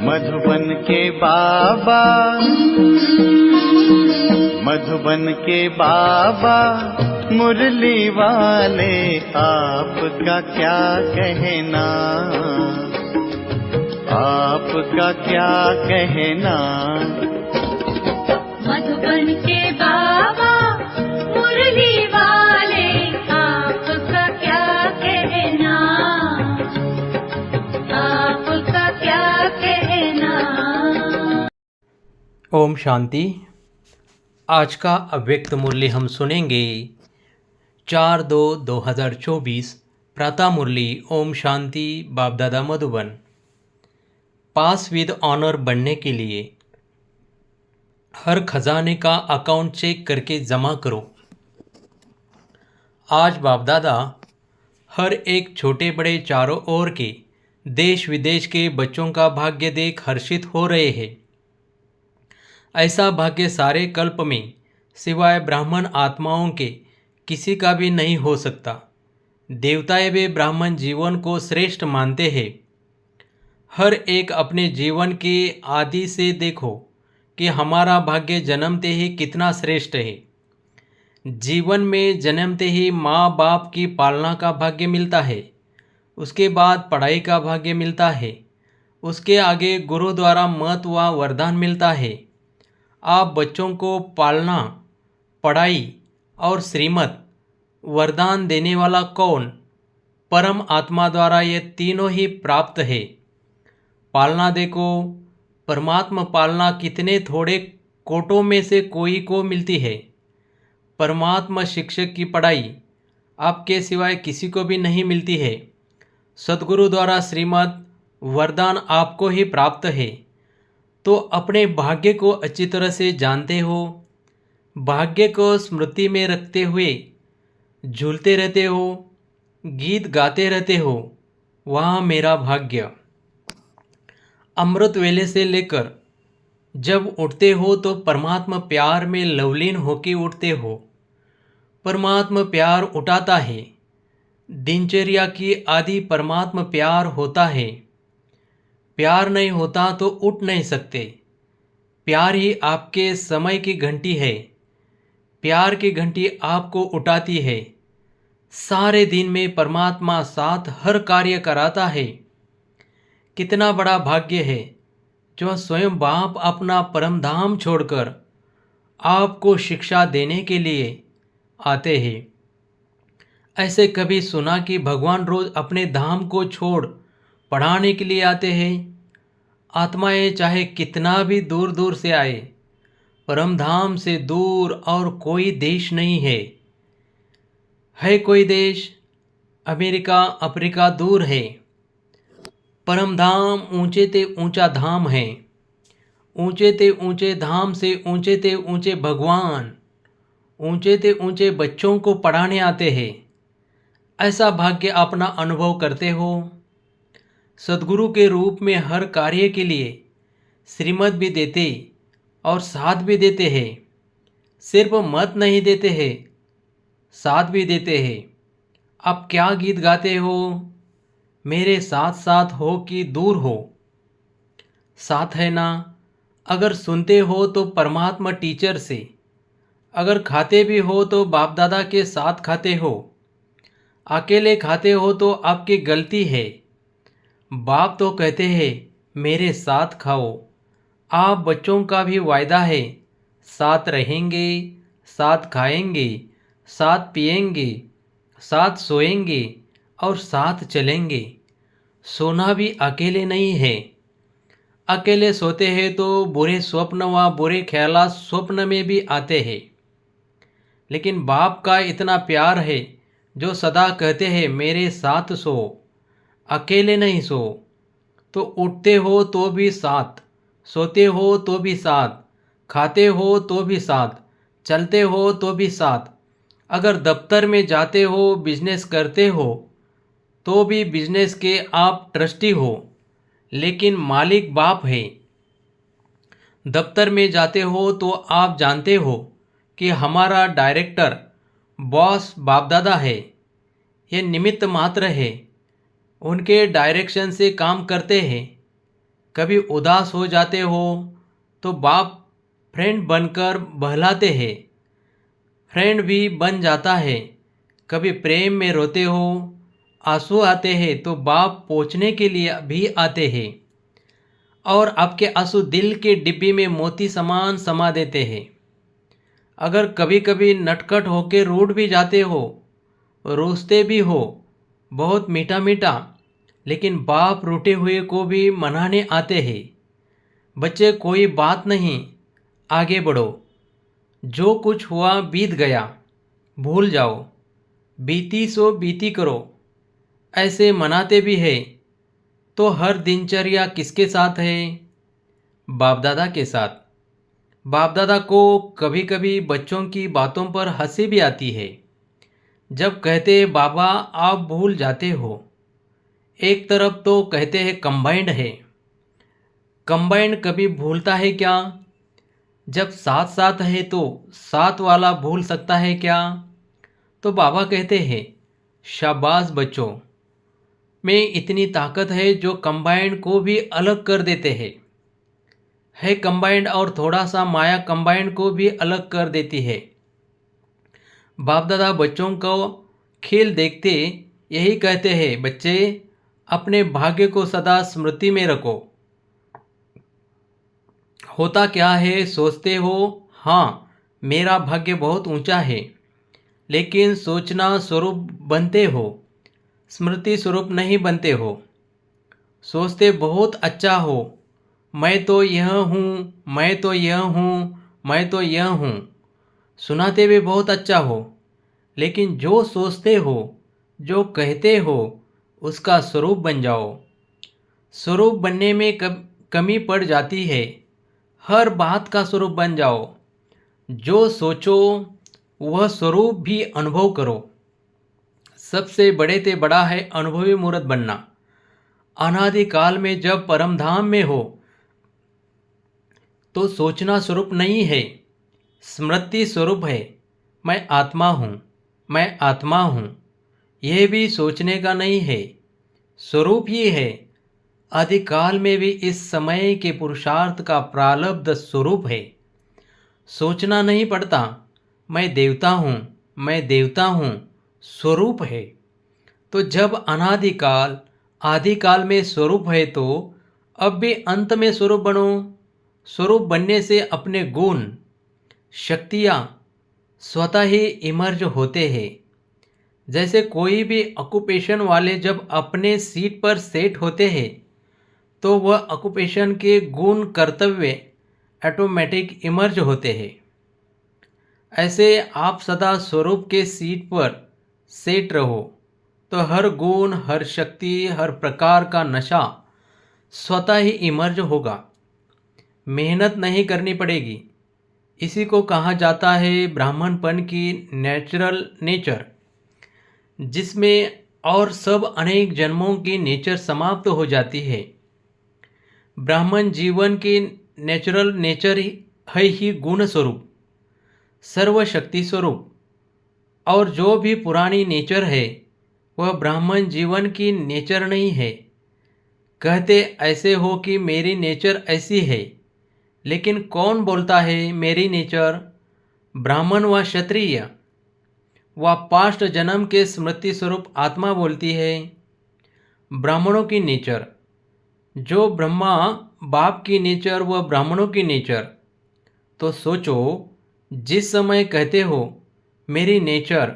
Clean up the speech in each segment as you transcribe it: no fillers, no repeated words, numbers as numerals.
मधुबन के बाबा, मधुबन के बाबा मुरली वाले, आपका क्या कहना, आपका क्या कहना। मधुबन के बाबा मुरली वाले, आपका क्या कहना, आपका क्या कहना। ओम शांति। आज का अव्यक्त मुरली हम सुनेंगे 4/2/2024 प्रातः मुरली। ओम शांति। बाप दादा मधुबन। पास विद ऑनर बनने के लिए हर खजाने का अकाउंट चेक करके जमा करो। आज बाप दादा हर एक छोटे बड़े चारों ओर के देश विदेश के बच्चों का भाग्य देख हर्षित हो रहे हैं। ऐसा भाग्य सारे कल्प में सिवाय ब्राह्मण आत्माओं के किसी का भी नहीं हो सकता। देवताएं भी ब्राह्मण जीवन को श्रेष्ठ मानते हैं। हर एक अपने जीवन के आदि से देखो कि हमारा भाग्य जन्मते ही कितना श्रेष्ठ है। जीवन में जन्मते ही माँ बाप की पालना का भाग्य मिलता है, उसके बाद पढ़ाई का भाग्य मिलता है, उसके आगे गुरु द्वारा मत व वरदान मिलता है। आप बच्चों को पालना, पढ़ाई और श्रीमत वरदान देने वाला कौन? परम आत्मा द्वारा ये तीनों ही प्राप्त है। पालना देखो, परमात्मा पालना कितने थोड़े कोटों में से कोई को मिलती है। परमात्मा शिक्षक की पढ़ाई आपके सिवाय किसी को भी नहीं मिलती है। सद्गुरु द्वारा श्रीमत वरदान आपको ही प्राप्त है। तो अपने भाग्य को अच्छी तरह से जानते हो, भाग्य को स्मृति में रखते हुए झूलते रहते हो, गीत गाते रहते हो। वहाँ मेरा भाग्य। अमृत वेले से लेकर जब उठते हो तो परमात्मा प्यार में लवलीन होके उठते हो। परमात्मा प्यार उठाता है। दिनचर्या की आदि परमात्मा प्यार होता है। प्यार नहीं होता तो उठ नहीं सकते। प्यार ही आपके समय की घंटी है। प्यार की घंटी आपको उठाती है। सारे दिन में परमात्मा साथ हर कार्य कराता है। कितना बड़ा भाग्य है जो स्वयं बाप अपना परम धाम छोड़कर आपको शिक्षा देने के लिए आते हैं। ऐसे कभी सुना कि भगवान रोज अपने धाम को छोड़ पढ़ाने के लिए आते हैं? आत्माएं चाहे कितना भी दूर दूर से आए, परम धाम से दूर और कोई देश नहीं है कोई देश? अमेरिका अफ्रीका दूर है। परम धाम ऊंचे ते ऊंचा धाम है। ऊंचे ते ऊंचे धाम से ऊंचे ते ऊंचे भगवान, ऊंचे ते ऊंचे बच्चों को पढ़ाने आते हैं। ऐसा भाग्य अपना अनुभव करते हो। सद्गुरु के रूप में हर कार्य के लिए श्रीमत भी देते और साथ भी देते हैं। सिर्फ मत नहीं देते हैं, साथ भी देते हैं। अब क्या गीत गाते हो? मेरे साथ साथ हो कि दूर हो? साथ है ना? अगर सुनते हो तो परमात्मा टीचर से, अगर खाते भी हो तो बाप दादा के साथ खाते हो। अकेले खाते हो तो आपकी गलती है। बाप तो कहते हैं मेरे साथ खाओ। आप बच्चों का भी वायदा है, साथ रहेंगे, साथ खाएंगे, साथ पिएंगे, साथ सोएंगे और साथ चलेंगे। सोना भी अकेले नहीं है। अकेले सोते हैं तो बुरे स्वप्न व बुरे ख्यालात स्वप्न में भी आते हैं। लेकिन बाप का इतना प्यार है जो सदा कहते हैं मेरे साथ सो, अकेले नहीं सो। तो उठते हो तो भी साथ, सोते हो तो भी साथ, खाते हो तो भी साथ, चलते हो तो भी साथ। अगर दफ्तर में जाते हो, बिजनेस करते हो तो भी बिजनेस के आप ट्रस्टी हो, लेकिन मालिक बाप है। दफ्तर में जाते हो तो आप जानते हो कि हमारा डायरेक्टर बॉस बाप दादा है। ये निमित्त मात्र है, उनके डायरेक्शन से काम करते हैं। कभी उदास हो जाते हो तो बाप फ्रेंड बनकर बहलाते हैं, फ्रेंड भी बन जाता है। कभी प्रेम में रोते हो, आंसू आते हैं तो बाप पोंछने के लिए भी आते हैं और आपके आंसू दिल के डिब्बी में मोती समान समा देते हैं। अगर कभी कभी नटखट होके रूठ भी जाते हो, रूठते भी हो, बहुत मीठा मीठा, लेकिन बाप रूठे हुए को भी मनाने आते हैं। बच्चे कोई बात नहीं, आगे बढ़ो, जो कुछ हुआ बीत गया, भूल जाओ, बीती सो बीती करो, ऐसे मनाते भी है। तो हर दिनचर्या किसके साथ है? बाप दादा के साथ। बाप दादा को कभी कभी बच्चों की बातों पर हंसी भी आती है। जब कहते बाबा आप भूल जाते हो, एक तरफ तो कहते हैं कंबाइंड है। कंबाइंड कभी भूलता है क्या? जब साथ साथ है तो साथ वाला भूल सकता है क्या? तो बाबा कहते हैं शाबाश बच्चों, में इतनी ताकत है जो कंबाइंड को भी अलग कर देते हैं। है कंबाइंड और थोड़ा सा माया कंबाइंड को भी अलग कर देती है। बाप दादा बच्चों को खेल देखते यही कहते हैं, बच्चे अपने भाग्य को सदा स्मृति में रखो। होता क्या है, सोचते हो हाँ मेरा भाग्य बहुत ऊंचा है, लेकिन सोचना स्वरूप बनते हो, स्मृति स्वरूप नहीं बनते हो। सोचते बहुत अच्छा हो, मैं तो यह हूँ, मैं तो यह हूँ, मैं तो यह हूँ, सुनाते भी बहुत अच्छा हो, लेकिन जो सोचते हो, जो कहते हो, उसका स्वरूप बन जाओ। स्वरूप बनने में कमी पड़ जाती है। हर बात का स्वरूप बन जाओ। जो सोचो वह स्वरूप भी अनुभव करो। सबसे बड़े ते बड़ा है अनुभवी मूर्त बनना। अनादिकाल में जब परमधाम में हो तो सोचना स्वरूप नहीं है, स्मृति स्वरूप है। मैं आत्मा हूँ, मैं आत्मा हूँ, यह भी सोचने का नहीं है, स्वरूप ही है। आदिकाल में भी इस समय के पुरुषार्थ का प्रारब्ध स्वरूप है। सोचना नहीं पड़ता, मैं देवता हूँ, मैं देवता हूँ, स्वरूप है। तो जब अनादिकाल आदिकाल में स्वरूप है तो अब भी अंत में स्वरूप बनो। स्वरूप बनने से अपने गुण शक्तियाँ स्वतः ही इमर्ज होते हैं। जैसे कोई भी ऑक्यूपेशन वाले जब अपने सीट पर सेट होते हैं तो वह ऑक्यूपेशन के गुण कर्तव्य ऑटोमेटिक इमर्ज होते हैं। ऐसे आप सदा स्वरूप के सीट पर सेट रहो तो हर गुण, हर शक्ति, हर प्रकार का नशा स्वतः ही इमर्ज होगा। मेहनत नहीं करनी पड़ेगी। इसी को कहा जाता है ब्राह्मणपन की नेचुरल नेचर, जिसमें और सब अनेक जन्मों की नेचर समाप्त हो जाती है। ब्राह्मण जीवन की नेचुरल नेचर है ही गुण स्वरूप, सर्वशक्ति स्वरूप। और जो भी पुरानी नेचर है वह ब्राह्मण जीवन की नेचर नहीं है। कहते ऐसे हो कि मेरी नेचर ऐसी है, लेकिन कौन बोलता है मेरी नेचर? ब्राह्मण व क्षत्रिय व पास्ट जन्म के स्मृति स्वरूप आत्मा बोलती है। ब्राह्मणों की नेचर, जो ब्रह्मा बाप की नेचर व ब्राह्मणों की नेचर। तो सोचो, जिस समय कहते हो मेरी नेचर,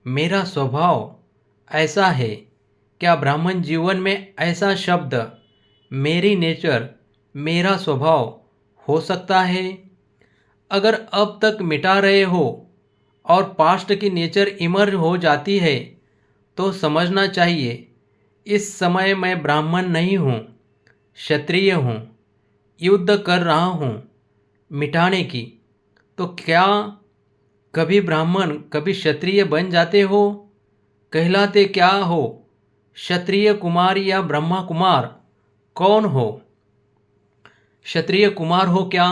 मेरा स्वभाव ऐसा है, क्या ब्राह्मण जीवन में ऐसा शब्द मेरी नेचर, मेरा स्वभाव हो सकता है? अगर अब तक मिटा रहे हो और पास्ट की नेचर इमर्ज हो जाती है तो समझना चाहिए इस समय मैं ब्राह्मण नहीं हूँ, क्षत्रिय हूँ, युद्ध कर रहा हूँ मिटाने की। तो क्या कभी ब्राह्मण कभी क्षत्रिय बन जाते हो? कहलाते क्या हो? क्षत्रिय कुमार या ब्रह्मा कुमार? कौन हो? क्षत्रिय कुमार हो क्या?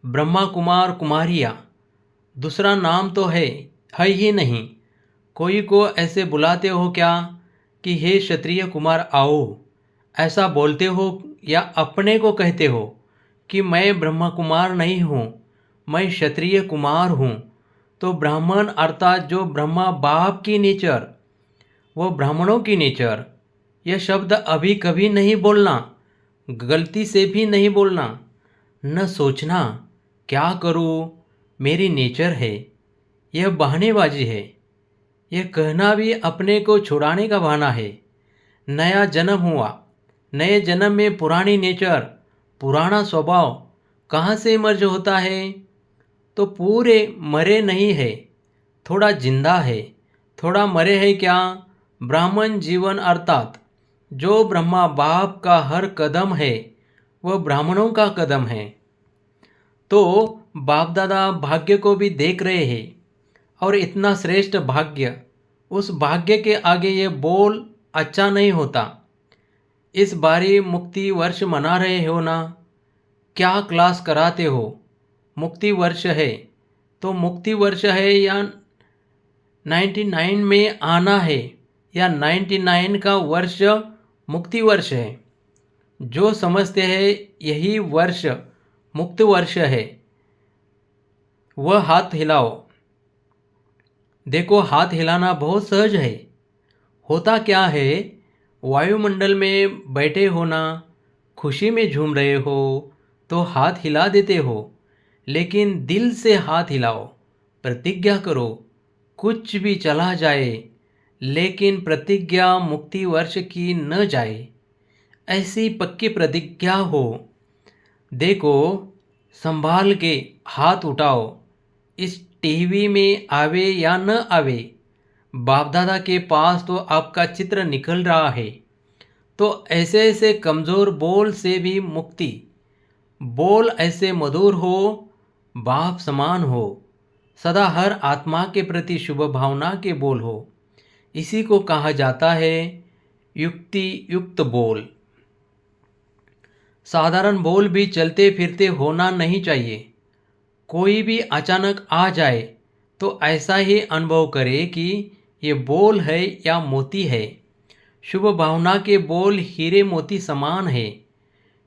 ब्रह्मा कुमार कुमारिया दूसरा नाम तो है ही नहीं। कोई को ऐसे बुलाते हो क्या कि हे क्षत्रिय कुमार आओ, ऐसा बोलते हो या अपने को कहते हो कि मैं ब्रह्मा कुमार नहीं हूँ, मैं क्षत्रिय कुमार हूँ, तो ब्राह्मण अर्थात जो ब्रह्मा बाप की नेचर, वो ब्राह्मणों की नेचर, यह शब्द अभी कभी नहीं बोलना, गलती से भी नहीं बोलना। न सोचना क्या करूँ, मेरी नेचर है, यह बहानेबाजी है। यह कहना भी अपने को छुड़ाने का बहाना है। नया जन्म हुआ, नए जन्म में पुरानी नेचर, पुराना स्वभाव कहाँ से इमर्ज होता है? तो पूरे मरे नहीं है, थोड़ा जिंदा है, थोड़ा मरे है क्या? ब्राह्मण जीवन अर्थात जो ब्रह्मा बाप का हर कदम है वह ब्राह्मणों का कदम है। तो बाप दादा भाग्य को भी देख रहे हैं, और इतना श्रेष्ठ भाग्य, उस भाग्य के आगे ये बोल अच्छा नहीं होता। इस बारी मुक्ति वर्ष मना रहे हो ना? क्या क्लास कराते हो? मुक्ति वर्ष है तो मुक्ति वर्ष है या 99 में आना है, या 99 का वर्ष मुक्ति वर्ष है? जो समझते हैं यही वर्ष मुक्त वर्ष है, वह हाथ हिलाओ। देखो, हाथ हिलाना बहुत सहज है। होता क्या है, वायुमंडल में बैठे हो ना, खुशी में झूम रहे हो तो हाथ हिला देते हो, लेकिन दिल से हाथ हिलाओ, प्रतिज्ञा करो, कुछ भी चला जाए लेकिन प्रतिज्ञा मुक्ति वर्ष की न जाए, ऐसी पक्की प्रतिज्ञा हो। देखो, संभाल के हाथ उठाओ। इस टीवी में आवे या न आवे, बाप दादा के पास तो आपका चित्र निकल रहा है। तो ऐसे ऐसे कमज़ोर बोल से भी मुक्ति, बोल ऐसे मधुर हो, बाप समान हो, सदा हर आत्मा के प्रति शुभ भावना के बोल हो। इसी को कहा जाता है युक्ति युक्त बोल। साधारण बोल भी चलते फिरते होना नहीं चाहिए। कोई भी अचानक आ जाए तो ऐसा ही अनुभव करे कि ये बोल है या मोती है। शुभ भावना के बोल हीरे मोती समान है,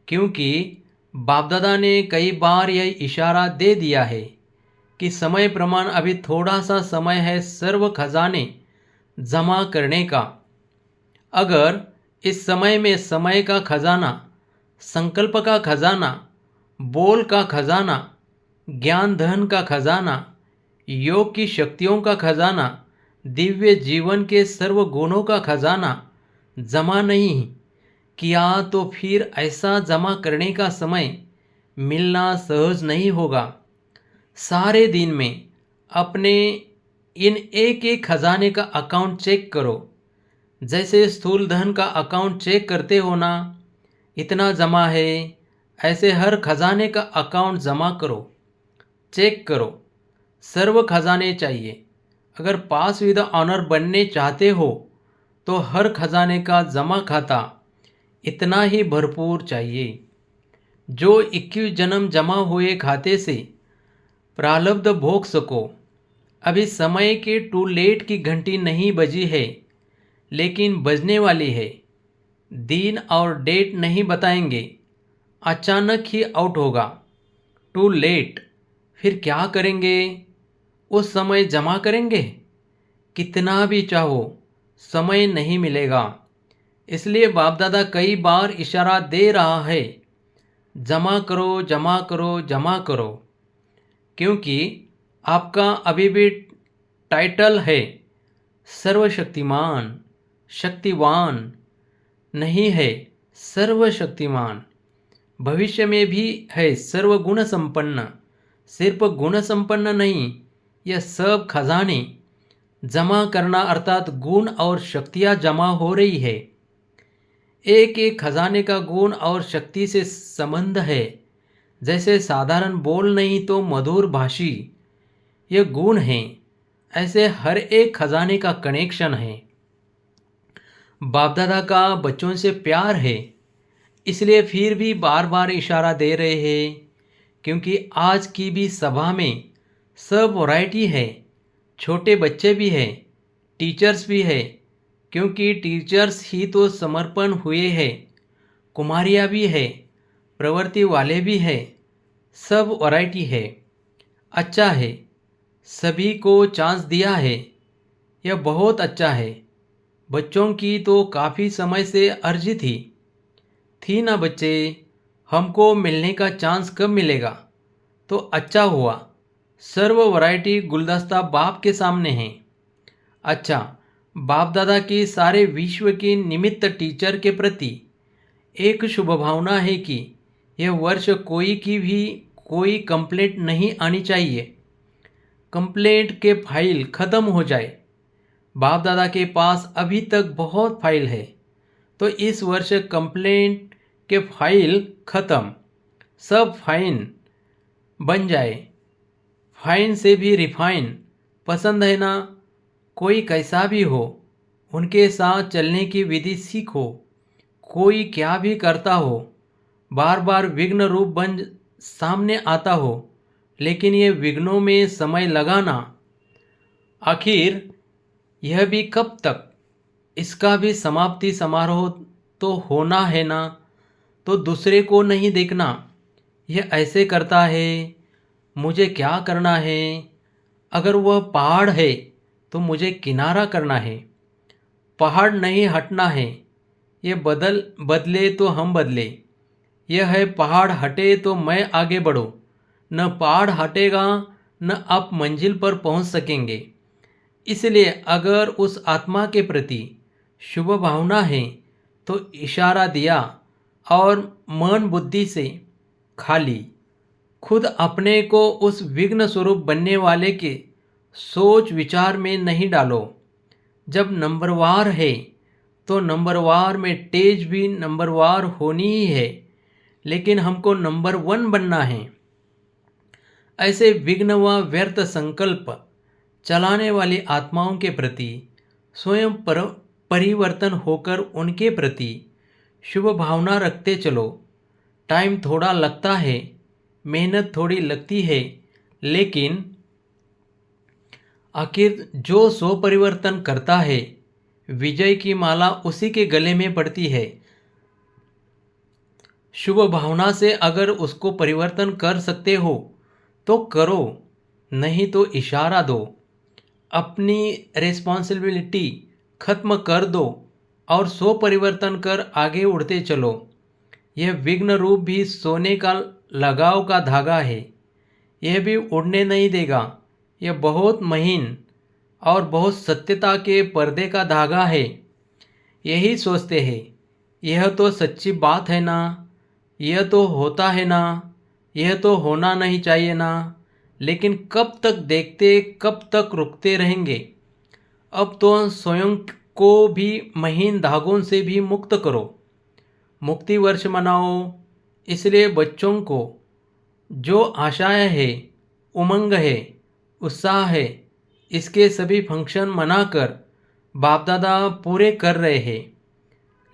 क्योंकि बाप दादा ने कई बार यह इशारा दे दिया है कि समय प्रमाण अभी थोड़ा सा समय है सर्व खजाने जमा करने का। अगर इस समय में समय का खजाना, संकल्प का खजाना, बोल का खजाना, ज्ञान धन का खजाना, योग की शक्तियों का खजाना, दिव्य जीवन के सर्व गुणों का खजाना जमा नहीं किया तो फिर ऐसा जमा करने का समय मिलना सहज नहीं होगा। सारे दिन में अपने इन एक एक खजाने का अकाउंट चेक करो। जैसे स्थूल धन का अकाउंट चेक करते हो ना, इतना जमा है, ऐसे हर खजाने का अकाउंट जमा करो, चेक करो। सर्व खजाने चाहिए। अगर पास विद ऑनर बनने चाहते हो तो हर खजाने का जमा खाता इतना ही भरपूर चाहिए। जो 21 जन्म जमा हुए खाते से प्रारब्ध भोग सको। अभी समय के टू लेट की घंटी नहीं बजी है, लेकिन बजने वाली है। दिन और डेट नहीं बताएंगे, अचानक ही आउट होगा। टू लेट, फिर क्या करेंगे? उस समय जमा करेंगे? कितना भी चाहो समय नहीं मिलेगा। इसलिए बाप दादा कई बार इशारा दे रहा है, जमा करो, जमा करो, जमा करो, क्योंकि आपका अभी भी टाइटल है सर्वशक्तिमान, शक्तिवान नहीं है, सर्वशक्तिमान। भविष्य में भी है सर्वगुण संपन्न। सिर्फ गुण संपन्न नहीं, यह सब खजाने जमा करना अर्थात गुण और शक्तियाँ जमा हो रही है। एक एक खजाने का गुण और शक्ति से संबंध है। जैसे साधारण बोल नहीं तो मधुर भाषी, यह गुण हैं, ऐसे हर एक खजाने का कनेक्शन है। बाप दादा का बच्चों से प्यार है, इसलिए फिर भी बार बार इशारा दे रहे हैं, क्योंकि आज की भी सभा में सब वैरायटी है। छोटे बच्चे भी हैं, टीचर्स भी है, क्योंकि टीचर्स ही तो समर्पण हुए हैं। कुमारियाँ भी है, प्रवृत्ति वाले भी है, सब वैरायटी है। अच्छा है, सभी को चांस दिया है, यह बहुत अच्छा है। बच्चों की तो काफ़ी समय से अर्जी थी ना बच्चे, हमको मिलने का चांस कब मिलेगा? तो अच्छा हुआ, सर्व वैरायटी गुलदस्ता बाप के सामने है। अच्छा, बाप दादा की सारे विश्व की निमित्त टीचर के प्रति एक शुभ भावना है कि यह वर्ष कोई की भी कोई कंप्लेंट नहीं आनी चाहिए। कंप्लेंट के फाइल ख़त्म हो जाए। बाप दादा के पास अभी तक बहुत फाइल है, तो इस वर्ष कंप्लेंट के फाइल ख़त्म, सब फाइन बन जाए। फाइन से भी रिफाइन पसंद है ना? कोई कैसा भी हो, उनके साथ चलने की विधि सीखो। कोई क्या भी करता हो, बार बार विघ्न रूप बन सामने आता हो, लेकिन ये विघ्नों में समय लगाना, आखिर यह भी कब तक? इसका भी समाप्ति समारोह तो होना है ना? तो दूसरे को नहीं देखना, यह ऐसे करता है, मुझे क्या करना है? अगर वह पहाड़ है तो मुझे किनारा करना है। पहाड़ नहीं हटना है, ये बदले तो हम बदले। यह है पहाड़ हटे तो मैं आगे बढ़ूँ, न पहाड़ हटेगा न आप मंजिल पर पहुंच सकेंगे। इसलिए अगर उस आत्मा के प्रति शुभ भावना है तो इशारा दिया और मन बुद्धि से खाली, खुद अपने को उस विघ्न स्वरूप बनने वाले के सोच विचार में नहीं डालो। जब नंबरवार है तो नंबरवार में तेज भी नंबरवार होनी ही है, लेकिन हमको नंबर 1 बनना है। ऐसे विघ्न व व्यर्थ संकल्प चलाने वाली आत्माओं के प्रति स्वयं परिवर्तन होकर उनके प्रति शुभ भावना रखते चलो। टाइम थोड़ा लगता है, मेहनत थोड़ी लगती है, लेकिन आखिर जो स्व परिवर्तन करता है, विजय की माला उसी के गले में पड़ती है। शुभ भावना से अगर उसको परिवर्तन कर सकते हो तो करो, नहीं तो इशारा दो। अपनी रिस्पॉन्सिबिलिटी खत्म कर दो और स्व परिवर्तन कर आगे उड़ते चलो। यह विघ्न रूप भी सोने का लगाव का धागा है, यह भी उड़ने नहीं देगा। यह बहुत महीन और बहुत सत्यता के पर्दे का धागा है। यही सोचते हैं, यह तो सच्ची बात है ना, यह तो होता है ना, यह तो होना नहीं चाहिए ना, लेकिन कब तक देखते, कब तक रुकते रहेंगे? अब तो स्वयं को भी महीन धागों से भी मुक्त करो। मुक्ति वर्ष मनाओ। इसलिए बच्चों को जो आशाएं है, उमंग है, उत्साह है, इसके सभी फंक्शन मनाकर बाप दादा पूरे कर रहे हैं।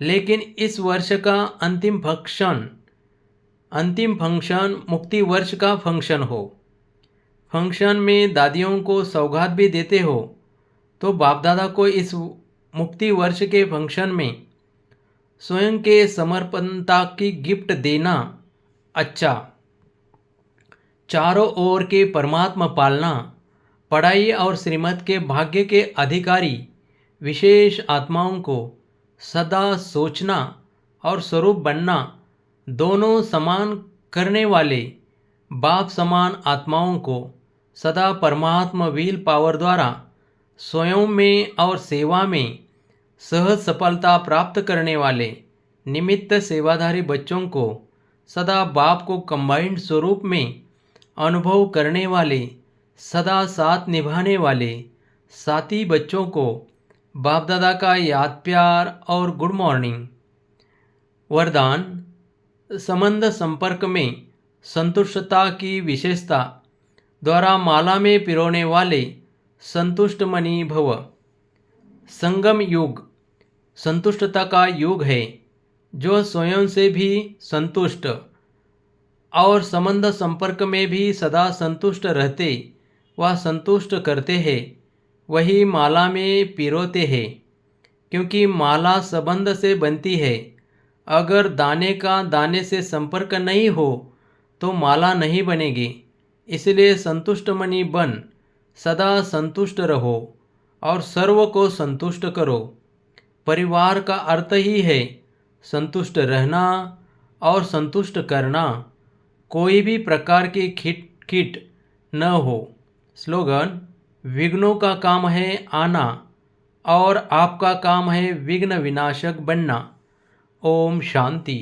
लेकिन इस वर्ष का अंतिम फंक्शन मुक्ति वर्ष का फंक्शन हो। फंक्शन में दादियों को सौगात भी देते हो, तो बाप दादा को इस मुक्ति वर्ष के फंक्शन में स्वयं के समर्पणता की गिफ्ट देना अच्छा। चारों ओर के परमात्मा पालना, पढ़ाई और श्रीमत के भाग्य के अधिकारी विशेष आत्माओं को सदा सोचना और स्वरूप बनना, दोनों समान करने वाले बाप समान आत्माओं को सदा परमात्मा व्हील पावर द्वारा स्वयं में और सेवा में सहज सफलता प्राप्त करने वाले निमित्त सेवाधारी बच्चों को सदा बाप को कंबाइंड स्वरूप में अनुभव करने वाले, सदा साथ निभाने वाले साथी बच्चों को बाप दादा का याद प्यार और गुड मॉर्निंग। वरदान: संबंध संपर्क में संतुष्टता की विशेषता द्वारा माला में पिरोने वाले संतुष्ट मनी भव। संगम युग संतुष्टता का युग है। जो स्वयं से भी संतुष्ट और संबंध संपर्क में भी सदा संतुष्ट रहते व संतुष्ट करते हैं, वही माला में पिरोते हैं। क्योंकि माला संबंध से बनती है अगर दाने का दाने से संपर्क नहीं हो तो माला नहीं बनेगी। इसलिए संतुष्ट मनी बन, सदा संतुष्ट रहो और सर्व को संतुष्ट करो। परिवार का अर्थ ही है संतुष्ट रहना और संतुष्ट करना। कोई भी प्रकार की खिट न हो। स्लोगन: विघ्नों का काम है आना और आपका काम है विघ्न विनाशक बनना। ओम शांति।